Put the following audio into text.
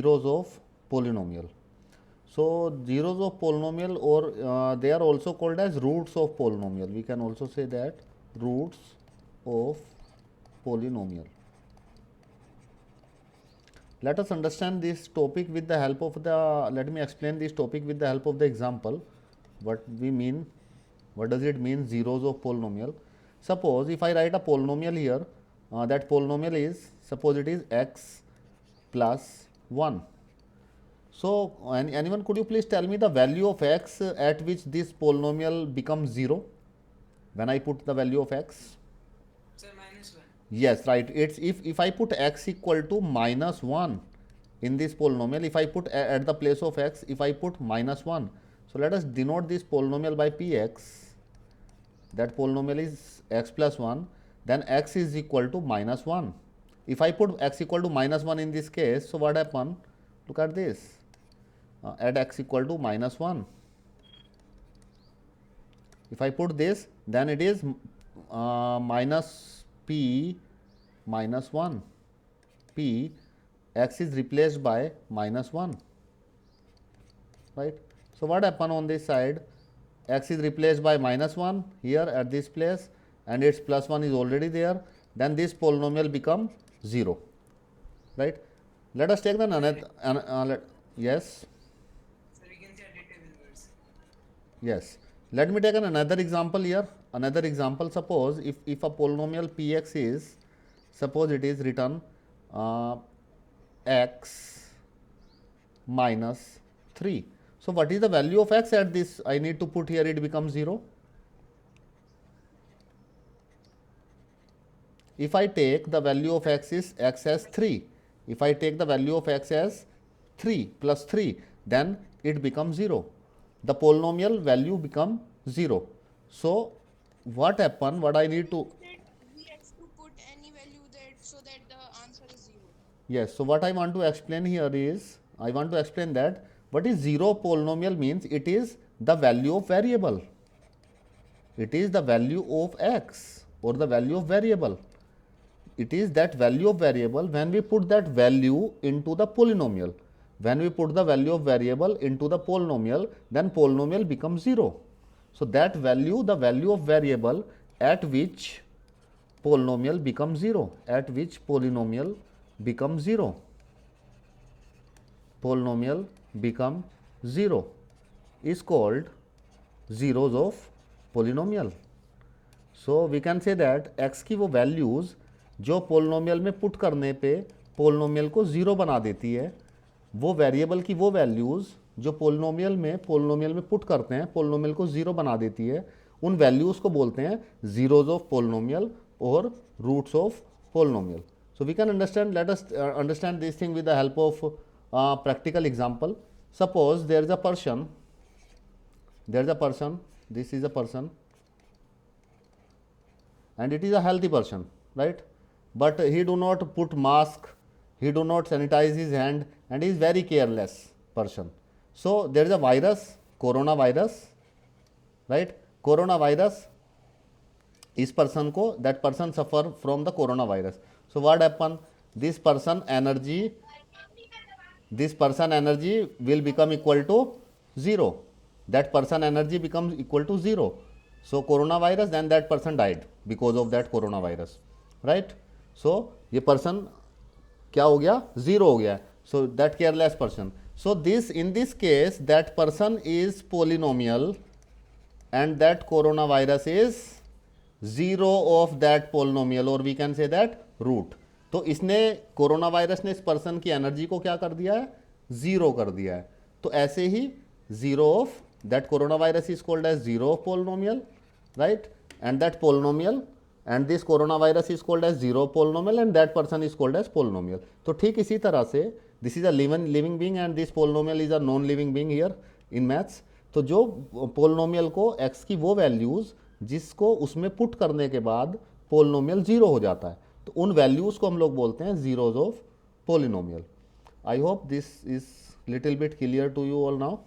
zeros of polynomial. So zeros of polynomial, or they are also called as roots of polynomial. We can also say that roots of polynomial. Let us understand this topic with the help of the, let me explain this topic with the help of the example. What we mean, what does it mean, zeros of polynomial? Suppose if I write a polynomial here, that polynomial is, suppose it is x plus 1. So anyone, could you please tell me the value of x at which this polynomial becomes 0? When I put the value of x? Sir, -1. Yes, right. It's if I put x equal to -1 in this polynomial, if I put at the place of x, if I put -1, so let us denote this polynomial by px. That polynomial is x plus 1, then x is equal to -1. If I put x equal to -1 in this case, so what happen? Look at this. Add x equal to -1. If I put this, then it is minus p minus 1. P, x is replaced by -1, right? So what happen on this side? X is replaced by -1 here at this place, and its +1 is already there. Then this polynomial become 0, right? Let us take the another, yes. So we can say additive inverse. Yes. Let me take another example here. Another example, suppose if a polynomial px is, suppose it is written x minus 3. So what is the value of x at this? I need to put here, it becomes 0. If I take the value of x is x as 3, if I take the value of x as 3 plus 3, then it becomes 0. The polynomial value become 0. So what happen, what I need to, We have to put any value that so that the answer is 0. yes, so what I want to explain here is, I want to explain that what is 0 polynomial means, it is the value of variable. It is the value of x or the value of variable. It is that value of variable when we put that value into the polynomial. When we put the value of variable into the polynomial, then polynomial becomes 0. So that value, the value of variable at which polynomial becomes 0, at which polynomial becomes 0, polynomial become 0 is called zeros of polynomial. So we can say that x की वो values जो polynomial में put करने पे polynomial को 0 बना देती है, वो वेरिएबल की वो वैल्यूज़ जो पोलिनोमियल में पुट करते हैं, पोलिनोमियल को 0 बना देती है, उन वैल्यूज़ को बोलते हैं जीरोज ऑफ पोलिनोमियल और roots of polynomial. So we can understand, let us understand this thing with the help of practical example. Suppose there is a person, this is a person, and it is a healthy person, right? But he do not put mask, he do not sanitize his hand, and he is very careless person. So there is a virus, coronavirus, right? Coronavirus, इस person को, that person suffer from the coronavirus. So what happen? This person energy will become equal to 0. That person energy becomes equal to 0. So coronavirus, then that person died because of that coronavirus, right? So ये person क्या हो गया? 0 हो गया. So that careless person. So this, in this case, that person is polynomial and that coronavirus is 0 of that polynomial, or we can say that root. तो इसने, corona virus ने इस पर्सन की एनर्जी को क्या कर दिया है? 0 कर दिया है. तो ऐसे ही 0 of that coronavirus is called as 0 of polynomial, right? And that polynomial, and this coronavirus is called as 0 polynomial, and that person is called as polynomial. तो ठीक इसी तरह से this is a living being and this polynomial is a non living being here in maths. तो जो polynomial को x की वो values जिसको उसमें पुट करने के बाद polynomial 0 हो जाता है, तो उन values को हम लोग बोलते हैं zeros of polynomial. I hope this is little bit clear to you all now.